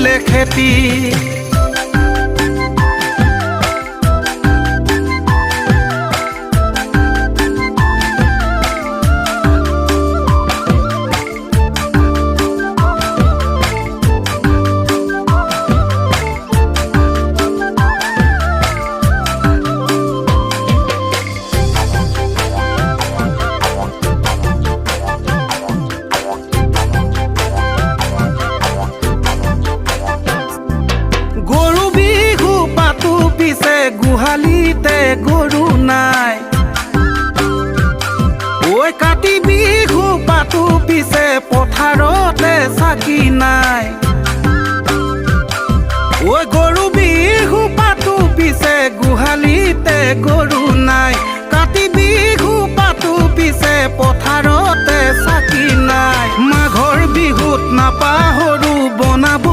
কৰিলে খেতি গোহালিতে গৰু নাই ঐ কাতি বিহু পাতো পিছে পথাৰতে চাকি নাই ঐ গৰু বিহু পাতো পিছে গোহালিতে গৰু নাই কাতি বিহু পাতো পিছে পথাৰতে চাকি নাই মাঘৰ বিহুত নাপাহৰো বনাব